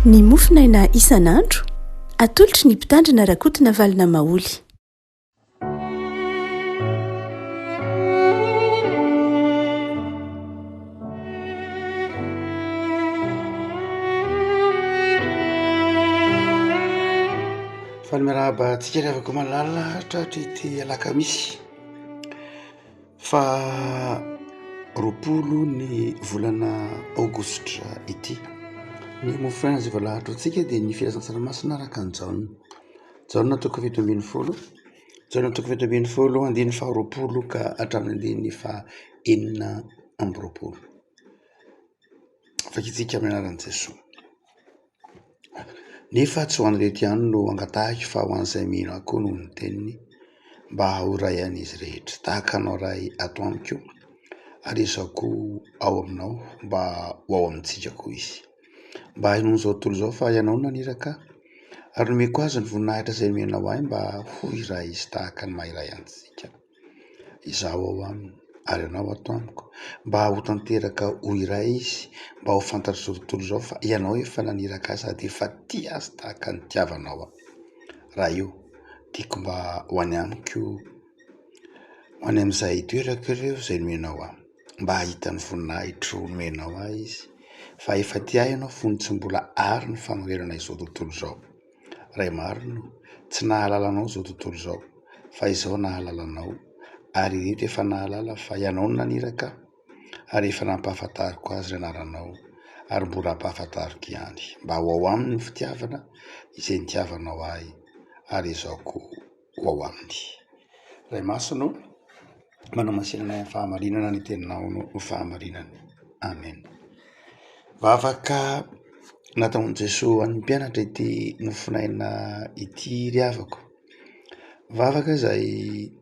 Ny mofinaina isan'andro atolotry ny mpitandrina rakotina valina maoly. Falmerahaba tsika riavako malala tratra ity alakamisy fa 20 ny volana aogositra ity. Ny mofinaina izay voalahatra antsika dia ny filasan-tsaramaso naraka ny jaona toko 7 jaona toko 7 andiny faha 20 ka hatramin'ny andiny faha 4 fakitsika amin'ny anaran'i Jesosy. Nefa tsy ho an'ireo tiany no angatahiko fa ho an'izay mino ahy koa no ny teniny mba ho ray an'izy rehetra. Tahaka anao ray ato amiko ary izako ao aminao mba ho ao amintsika koa izy. Mba hainao izao tontolo izao fa ianao naniraka ary nomeko azy ny voninahitra izay menao ahy mba ho iray izy tahaka ny maha-iray antsika. Izaho ao aminy ary ianao ato amiko mba ho tanteraka ho iray izy, mba ho fantatra izao tontolo izao fa ianao efa naniraka azy sady efa tia azy tahaka ny tiavanao aho. Raha io tiako mba ho any amiko, ho any amin'izay toeraka ireo izay nomenao ahy, mba hahita ny voninahitra nomenao ahy izy fa efa tia ianao fony tsy mbola ary ny fanorenana izao tontolo izao. Ray marino, tsy nahalalanao izao tontolo izao fa izao nahalalanao ary reto efa nahalala fa ianao no naniraka ary efa nampahafantariko azy ny anaranao ary mbola hampahafantariko ihany mba ho ao aminy fitiavana izay nitiavanao ahy ary izako ho ao aminy. Ray masino, manamasinana ny fahamarinana ny teninao no fahamarinana. Amen. Vavaka nataon'i Jesosy an'ny mpianatra ity mofinaina ity riavako. Vavaka izay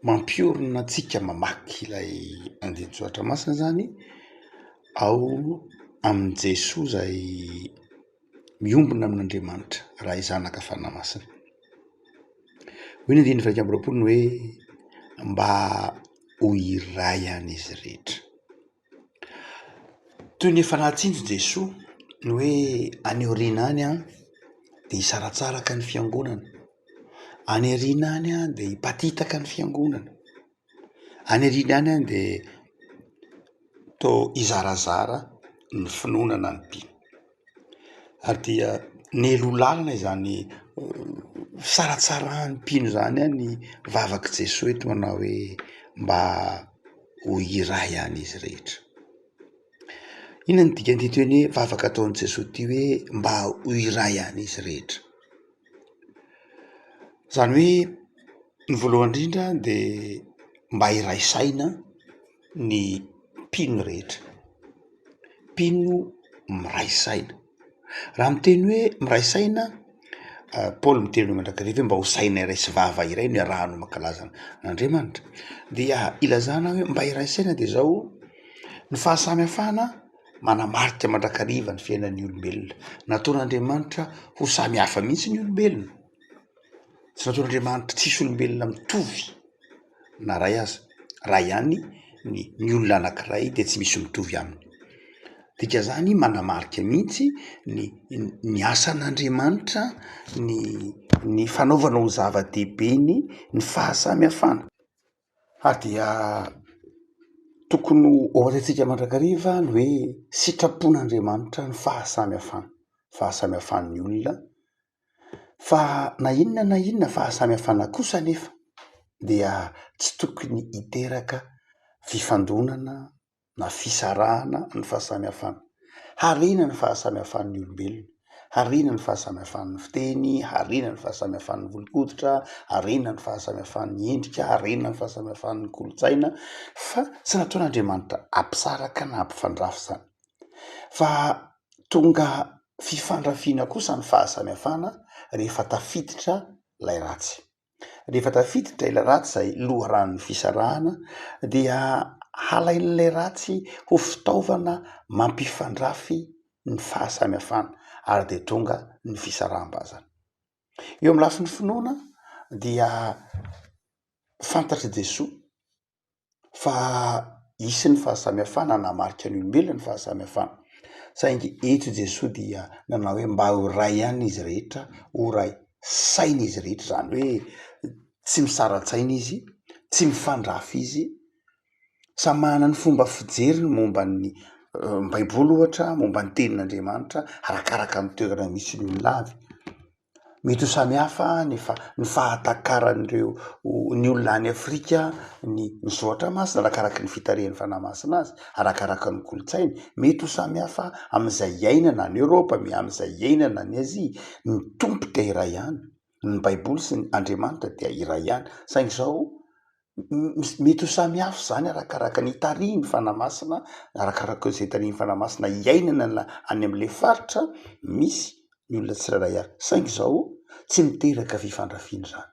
mampiorona antsika mamaky ilay andin-tsoatra masina zany ao amin'i Jesosy izay miombona amin'Andriamanitra raha izanaka fanahy-masina. Hoy ny andininy faha 20 ny hoe mba ho iray an'izy rehetra. Toy ny efa nahatsinjo Jesosy ny hoe any aoriana any dia hisaratsaraka ny fiangonana, any aoriana any dia hipatitaka ny fiangonana, any aoriana any dia toa hizarazara ny finoana ny mpino. Ary dia nelolalana izany fisaratsarany mpino izany ny vavaka Jesosy eto manao hoe mba ho iray an'izy rehetra. Inona ny dikan'ity toy hoe vavaka ataon'i Jesosy ity hoe mba ho iray an'izy rehetra? Izany hoe ny voalohany indrindra dia mba iray saina ny mpino rehetra. Mpino miray saina. Raha miteny hoe miray saina, Paoly miteny mandrakariva mba ho saina iray sy vava iray no iarahano mankalaza n'Andriamanitra. Dia ilazana hoe mba iray saina dia izao ny fahasamihafana manamarika mandrakariva ny fiainan'ny olombelona. Nataon'Andriamanitra ho samy hafa mihitsy ny olombelona. Tsy nataon'Andriamanitra tsisy olombelona mitovy na ray aza. Raha ihany ny olona anankiray dia tsy misy mitovy aminy. Dika zany manamarika mihitsy ny asan'Andriamanitra, ny fanaovana ho zava-dehibeny ny fahasamihafana. Ary dia tokony ohatra antsika mandrakariva ny hoe sitrapon'Andriamanitra ny fahasamihafan'ny olona, fa na inona fahasamihafana kosa nefa dia tsy tokony hiteraka fifandonana na fisarahana ny fahasamihafana. Harena ny fahasamihafan'ny olombelona, harena ny fahasamihafan'ny fiteny, harena ny fahasamihafan'ny volon-koditra, harena ny fahasamihafan'ny endrika, harena ny fahasamihafan'ny kolontsaina, fa tsy nataon'Andriamanitra hampisaraka na hampifandrafy izany. Fa tonga fifandrafiana kosa ny fahasamihafana rehefa tafiditra ilay ratsy. Rehefa tafiditra ilay ratsy izay loharan'ny fisarahana dia halain'ilay ratsy ho fitaovana mampifandrafy ny fahasamihafana ary dia tonga ny fisaraham-bazana. Eo amin'ny lafin'ny finoana dia fantatra Jesosy fa isy ny fahasamihafana namarika ny olombelona ny fahasamihafana. saingy eto Jesosy dia nanao hoe mba ho ray ihany izy rehetra, ho ray saina izy rehetra, zany hoe tsy misara-tsaina izy, tsy mifandrafy izy, samy manana ny fomba fijeriny momba ny baiboly ohatra, momba ny tenin'Andriamanitra, arakaraka ny toerana misy ny olona avy. Mety ho samihafa ny fahatakaran'ireo ny olona any Afrika ny zoatra masina arakaraka ny fitarihan'ny fanahy masina azy, arakaraka ny kolotsainy. Mety ho samihafa amin'izay iainana ny Europa, amin'izay iainana ny Azia. Ny tompo dia iray ihany, ny baiboly sy ny Andriamanitra dia iray ihany, saingy zao mety ho samihafa zany arakaraka ny tarihin'ny fanahy masina, arakaraka izay tarihin'ny fanahy masina iainana any amin'le faritra misy ny olona tsirairay avy. Saingy zao tsy miteraka fifandrafiana zany,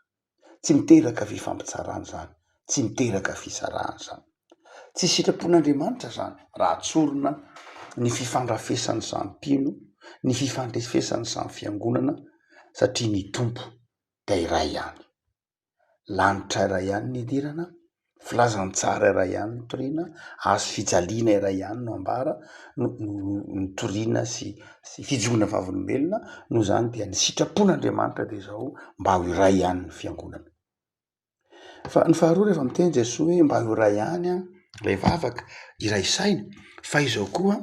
tsy miteraka fifampitsarana zany, tsy miteraka fisarahana zany. Tsy sitrapon'Andriamanitra zany raha tsorona ny fifandrafesan'ny samy mpino, ny fifandrafesan'ny samy fiangonana, satria ny tompo dia iray ihany. Lanitra iray ihany ny idirana, filazantsara iray ihany no toriana, hazo fijaliana iray ihany no ambara no toriana sy fijona vavolombelona. Noho zany dia ny sitrapon'Andriamanitra dia zao mba ho iray ihany ny fiangonana. Fa ny faharoa rehefa miteny Jesosy hoe mba ho iray ihany ilay vavaka, iray saina, fa izao koa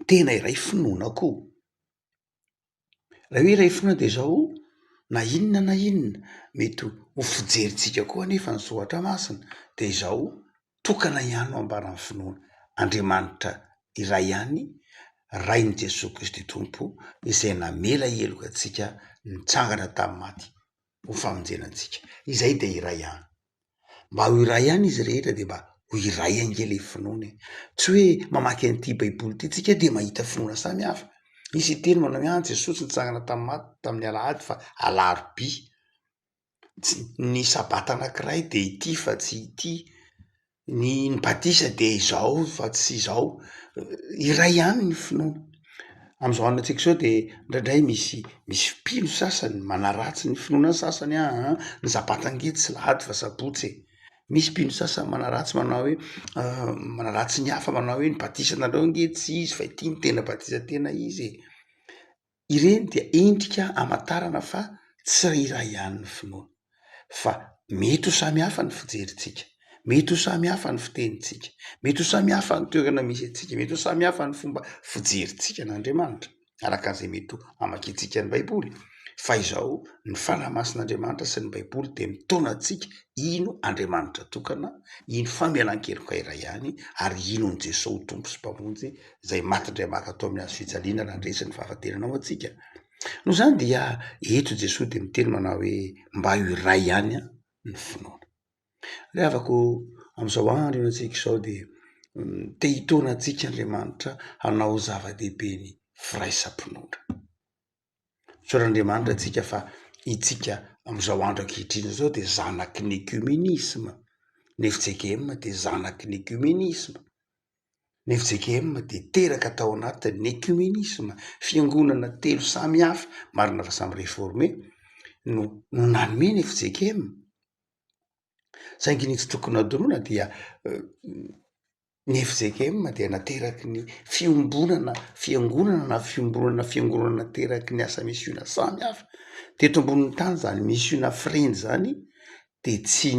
tena iray finoana koa. Raha hoe iray finoana dia zao na inona mety ho fijerintsika koa nefa ny zoatra masina dia izao tokana ihany ho ambaran'ny finoana. Andriamanitra iray ihany, rain'i Jesosy Kristy tompo, izay namela heloka antsika nitsangana tamin'ny maty ho famonjenantsika. Izay dia iray ihany. Mba ho iray ihany izy rehetra dia mba ho iray angely finoana. Tsy hoe mamaky an'ity baiboly ity tsika dia mahita finoana samihafa. Misy teny manao hoe Jesosy nitsangana tamin'ny maty tamin'ny alahady fa alarobia. Ny sabata anankiray dia ity fa tsy ity. Ny batisa dia izao fa tsy izao. Iray ihany ny finoana. Amin'izao andro antsika izao dia indraindray misy mpino sasany manaratsy ny finoana sasany ny sabata angety tsy lahady fa sabotsy. Misy mpino sasany manaratsy manao hoe manaratsy ny hafa manao hoe ny batisa nareo angety tsy izy fa ity ny tena batisa tena izy. Ireny dia endrika hamantarana fa tsy iray ihany ny finoana, fa mety ho samihafa ny fijerintsika, mety ho samihafa ny fitenintsika, mety ho samihafa ny toerana misy antsika, mety ho samihafa ny fomba fijerintsika n'Andriamanitra araka an'izay mety ho amakiantsika ny baiboly. Fa izao ny fanahy masin'Andriamanitra sy ny baiboly dia mitaona antsika ino Andriamanitra tokana, ino famelan-keloka iray ihany, ary ino ny Jesosy tompo sy mpamonjy izay maty indray maka atao amin'ny hazo fijaliana raha andresy ny fahafaterana ao antsika. Noho zany dia eto Jesosy dia miteny manao hoe mba ho iray ihany ny finoana. Ilay havako amin'izao andro eo antsika izao dia te hitaona antsika Andriamanitra hanao zava-dehibe ny firaisam-pinoana. Tsoran'Andriamanitra antsika fa itsika amin'izao andro ankehitriny izao dia zanaky ny ekumenisma. Ny FJKM dia zanaky ny ekumenisma. Ny FJKM dia teraka tao anatin'ny ekumenisma, fiangonana telo samy hafa, marina fa samy réformé no nanome ny FJKM. Saingy ny tsy tokony adoroana dia ny FJKM dia nateraky ny fiombonana fiangonana na fiangonana teraky ny asa misiona samy hafa. Teto ambonin'ny tany zany misiona Frenzy zany dia tsy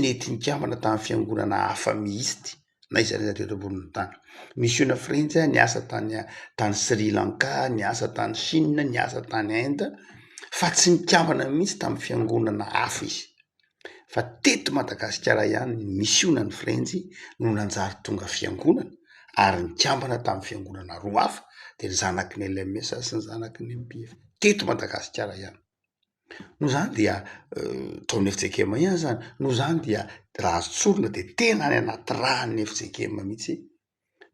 nety nikambana tamin'ny fiangonana hafa mihitsy na iza teto ambonin'ny tany. Misiona Frenzy ny asa tany Sri Lanka, ny asa tany Chine, ny asa tany Inde, fa tsy nikambana mihitsy tamin'ny fiangonana hafa izy. Fa teto Madagasikara ihany ny misiona ny Frenzy no nanjary tonga fiangonana ary nikambana tamin'ny fiangonana roa hafa dia ny zanaky ny LMS sy ny zanaky ny MPF teto Madagasikara ihany. Noho zany dia taon'ny FJKM ihany zany. Noho zany dia raha azo tsorina dia tena any anaty rahan'ny FJKM mihitsy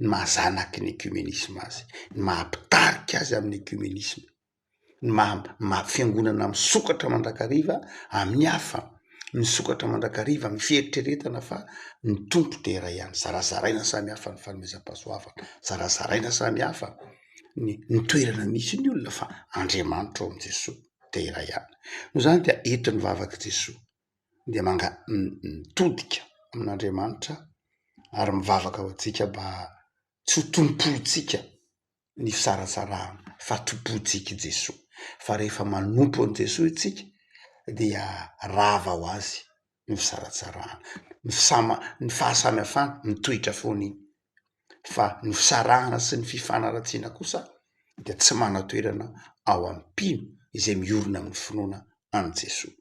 ny mahazanaky ny ekumenisma azy, ny mahampitarika azy amin'ny ekumenisma, ny fiangonana misokatra mandrakariva amin'ny hafa, misokatra mandrakariva amin'ny fieritreretana fa ny tompo dia iray ihany. Zarazaraina samy hafa ny fanomezam-pahasoavana, zarazaraina samy hafa ny toerana misy ny olona, fa Andriamanitra ao amin'ny Jesosy dia iray ihany. Noho zany dia eto ny vavaka Jesosy dia mitodika amin'Andriamanitra ary mivavaka ho antsika mba tsy ho tompoitsika ny fisaratsarahana fatopotsika Jesosy. Fa rehefa manompo an' Jesosy tsika dia rava ho azy ny fisaratsarahana. Ny fahasamihafana mitohitra foana iny. Fa ny fisarahana sy ny fifanaratsiana kosa dia tsy mana-toerana ao am-pino izay miorona amin'ny finoana an' Jesosy.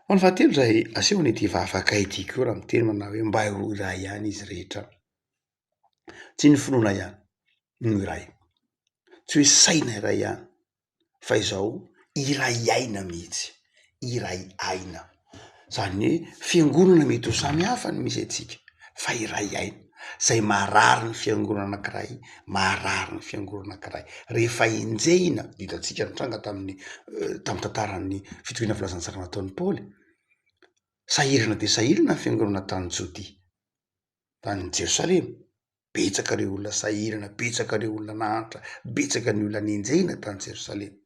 Ho ny fahatelo zay asehony ity vavaka ity koa raha miteny manao hoe mba ho iray ihany izy rehetra. Tsy ny finoana ihany no iray, tsy hoe saina iray ihany, fa izao iray aina mihitsy, iray aina. Zany hoe fiangonana mety ho samihafa ny misy antsika, fa iray aina. Zay marary ny fiangonana anankiray, marary ny fiangonana anankiray. Rehefa enjehina, hitantsika nitranga tamin'ny tantaran'ny fitoviana filazantsara nataon'i Paoly, sahirana de sahirana ny fiangonana tany Jodia, tany Jerosalema. Betsaka reo olona sahirana, betsaka reo olona nahantra, betsaka ny olona nenjehina tany Jerosalema.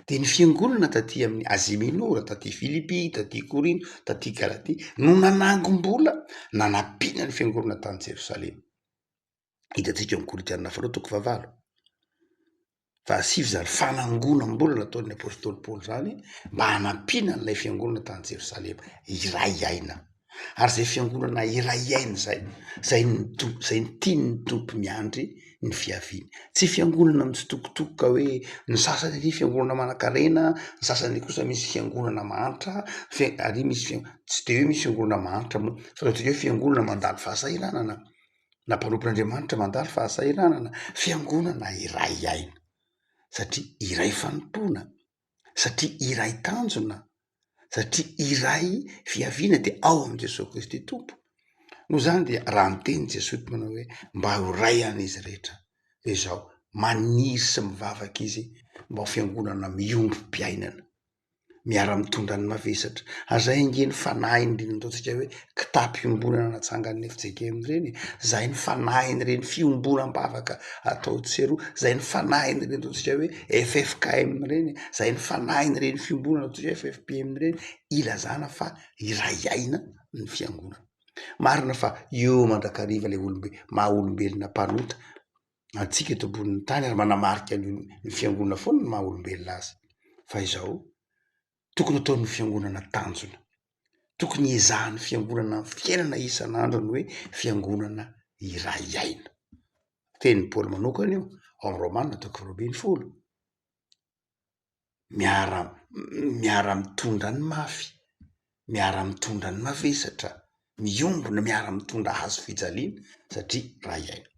De ny fiangonana taty amin'ny Azia Minora, taty Filipy, taty Korino, taty Galaty no nanangom-bola nanampiana ny fiangonana tany Jerosalema. Hitantsika amin'ny Korintianina faharoa toko 9 fa 7 zany fanangonam-bola nataon'ny apôstôly Paoly zany mba hanampiana n'ilay fiangonana tany Jerosalema iray aina. Ary zay fiangonana iray aina zay ny tiany ny tompo miandry ny fiaviany. Tsy fiangonana mitsitokotoko hoe ny sasany aty fiangonana manan-karena, ny sasany kosa misy fiangonana mahantra, ary misy tsy de hoe misy fiangonana mahantra moa, fa ataontsika hoe fiangonana mandalo fahasahiranana, na mpanompon'Andriamanitra mandalo fahasahiranana, fiangonana iray aina. Satria iray fanompona, satria iray tanjona, satria iray fiaviana de ao am' Jesosy Kristy tompo. Noho zany dia raha miteny Jesosy manao hoe mba ho iray ihany izy rehetra, de zao maniry sy mivavaka izy mba ho fiangonana miombi-piainana, miara-mitondra ny mavesatra. Ary zay ange ny fanahiny reny ataontsika hoe kitapo fiombonana natsangan'ny FJKM reny, zay ny fanahiny reny fiombonam-bavaka atao tseroa, zay ny fanahiny reny ataontsika hoe FFKM reny, zay ny fanahiny reny fiombonana ataontsika hoe FFPM reny, ilazana fa iray aina ny fiangonana. Marina fa eo mandrakariva le maha olombelona mpanota atsika eto ambonin'ny tany, ary manamarika ny fiangonana foana ny maha olombelona azy. Fa izao tokony ataon'ny fiangonana tanjona, tokony ezahan'ny fiangonana fiainana isan'andro ny hoe fiangonana iray aina. Tenin'ny Paoly manokana io ao amin'ny Romanina toko 12, miara mitondra ny mafy, miara mitondra ny mavesatra, miombona miara mitondra hazo fijaliana satria iray aina.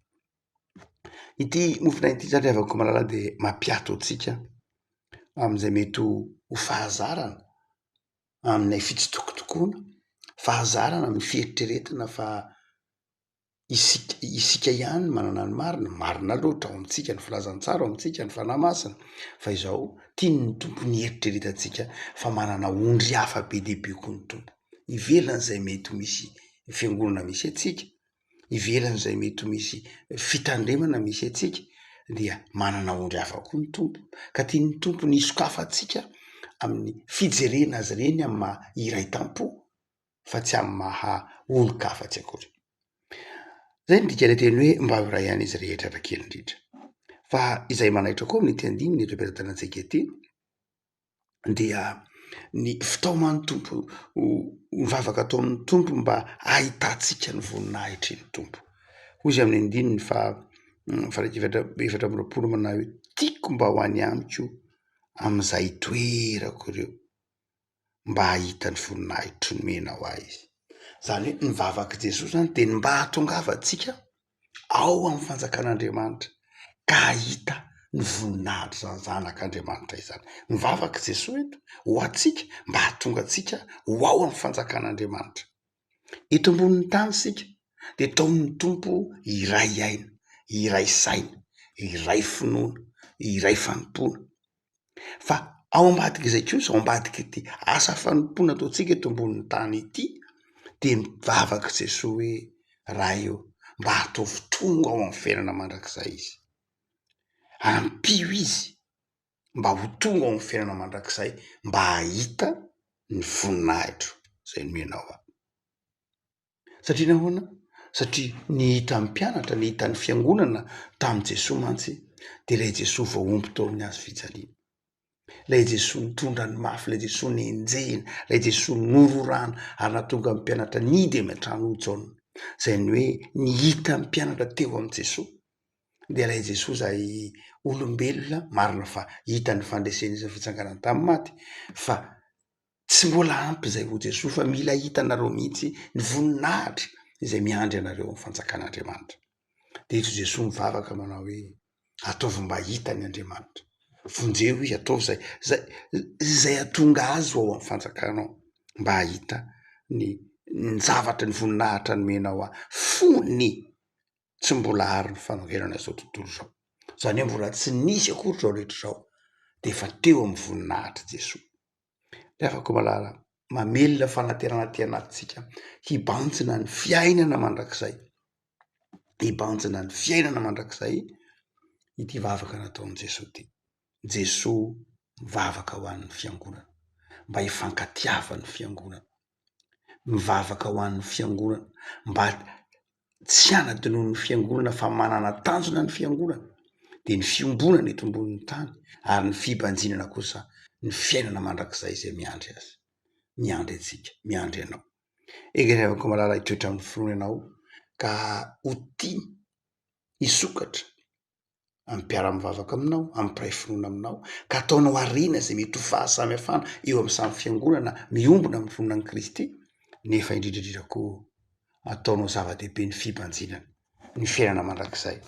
Ity mofona ity zany avako malala de mampiato antsika am'izay mety ho fahazarana aminay fitsitokotokona, fahazarana amin'ny fieritreretina fa isika ihany manana ny marina loatra ao amintsika, ny filazantsara ao amintsika, ny fanahy masina. Fa izao tiany ny tompo ny eritreretantsika fa manana ondry hafa be dehibe koa ny tompo. Ivelan'izay mety misy fiangonana misy atsika, ivelan'izay mety misy fitandremana misy atsika, dia manana ondry hafa koa ny tompo. Ka tiany tompo ny isokafantsika amin'ny fijerena azy reny amin'ny maha iray tampo, fa tsy amin'ny maha olo-kafa-tsy akory. Zay ny dikany teny hoe mba ho iray ihany izy rehetra rakely indrindra. Fa izay manaitra koa amin'ny tendiny ny repetatana-tsika ety dia ny fitaoman'ny tompo, mivavaka atao amin'ny tompo mba ahitantsika ny voninahitry ny tompo. Hoy izy amin'ny andininy fa efatra amby roapolo manao hoe tiako mba ho any amiko am'izay toerako ireo mba hahita ny voninahitry ny mena ho azy. Zany hoe mivavaka Jesosy zany de mba hahatongavantsika ao amin'ny fanjakan'Andriamanitra ka hahita ny voninahitry zany zanak'Andriamanitra izany. Mivavaka Jesosy eto ho atsika mba hahatonga atsika ho ao amin'ny fanjakan'Andriamanitra. Eto ambonin'ny tany sika de taon'ny tompo iray aina, iray saina, iray finoana, iray fanompona. Fa ao ambadika izay kosa, ao ambadika ity asa fanompona ataontsika eto ambonin'ny tany ity, de mivavaka Jesosy hoe raha eo mba hataovy tonga ao amin'ny fiainana mandrakizay izy, ampio izy mba ho tonga ao amin'ny fiainana mandrakizay, mba hahita ny voninahitro zay nomenao. Satria nahoana satria nihita amin'ny mpianatra nihita ny fiangonana tamin'i Jesosy mantsy dia ilay Jesosy vao omby tao amin'ny hazo fijaliana. Ilay Jesosy nitondra ny mafy, ilay Jesosy nenjehina, ilay Jesosy nororana ary nahatonga ny mpianatra nidy amy an-trano Jaona. Izay ny hoe nihita ny mpianatra teo amin'ny Jesosy. Dia ilay Jesosy izay olombelona marina fa hita ny fandreseny izy fitsanganana tamin'ny maty, fa tsy mbola ampy izay ho Jesosy fa mila hitanareo mihitsy ny voninahitra izay miandry anareo amin'ny fanjakan'Andriamanitra. Dia ito Jesosy mivavaka manao hoe ataovy mba hita ny Andriamanitra. Vonjeo izy ataovy zay atonga azy ao amin'ny fanjakanao mba hahita ny zavatra ny voninahitra nomenao fony tsy mbola ary ny fanorenana izao tontolo izao. Izany hoe mbola tsy nisy akory izao rehetra izao dia efa teo amin'ny voninahitra Jesosy. Dia afaka malala mamelona fanaterana ty anatintsika hibanjina ny fiainana mandrakizay, hibanjina ny fiainana mandrakizay ity vavaka nataon'i Jesosy ity. Jesosy mivavaka ho an'ny fiangonana mba hifankatiavan'ny fiangonana, mivavaka ho an'ny fiangonana mba tsy hanadinoan'ny fiangonana fa manana tanjona ny fiangonana, dia ny fiombonana eto ambonin'ny tany ary ny fibanjinana kosa ny fiainana mandrakizay izay miandry azy, miandry antsika, miandry ianao. Egenavako malala hitoetra amin'ny finoana ianao ka ho tia hisokatra amin'ny mpiara-mivavaka aminao, amin'ny mpiray finoana aminao, ka ataonao ariana izay mety ho fahasamihafana eo amin'ny samy fiangonana miombona amin'ny fononan'i Kristy, nefa indrindrandrindra koa ataonao zava-dehibe ny fibanjinana, ny fiainana mandrakizay,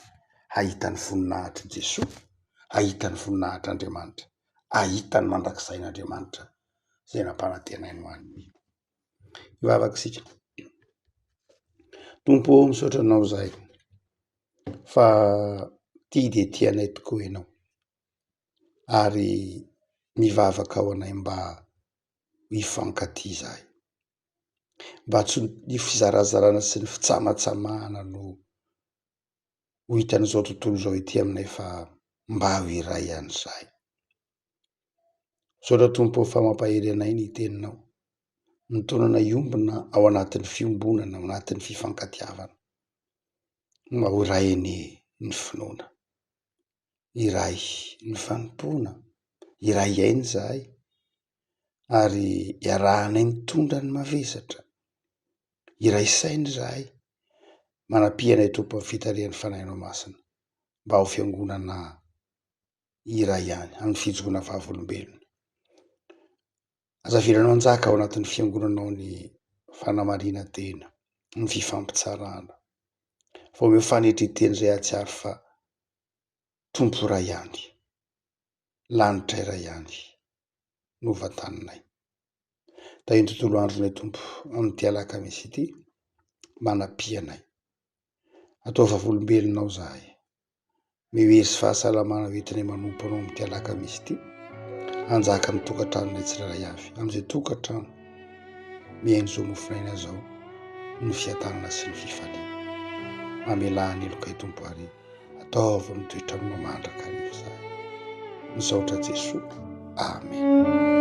hahita ny voninahitry Jesosy, hahita ny voninahitry'Andriamanitra, hahita ny mandrakizain'Andriamanitra izay nampanantenainy ho an'ny hivavaka isika. Tompo misaotra anao zahay fa tia dia tianay tokoa ianao ary mivavaka ao anay mba hifankatia zahay, mba tsy ny fizarazarana sy ny fitsamatsamahana no ho hitan'izao tontolo izao ity aminay fa mba ho iray ihany zahay. Misaotra Tompo fa mampahery anay ny teninao, nitonana iombona ao anatin'ny fiombonana, ao anatin'ny fifankatiavana, mba ho iray ny finoana, iray ny fanompoana, iray ainy zahay ary iarahanay nitondra ny mavesatra, iray sainy zahay, manampianay Tompo amin'ny fitarian'ny fanahinao masina mba ho fiangonana iray ihany amin'ny fijoroana vavolombelona. Azaviranao anjaka ao anatin'ny fiangonanao ny fanamarina tena, ny fifampitsarana, fa omeo fanetreteny izay atsiary fa Tompo iray ihany, lanitra iray ihany no vatanonay. Da ny tontolo andronay Tompo amin'ity alakamisy ity, manampianay, atao vavolombelonao zahay, mihery fahasalamana hoentinay manompo anao amin'ity alakamisy ity, hanjaka amin'ny tokantranonay tsirairay avy, amin'izay tokantrano mihaino izao mofinaina izao ny fiatanana sy ny fifaliana. Mamelahany elokay Tompo ary ataovy amin'ny toetrano mandrakarivo zahay. Misaotra Jesosy. Amen.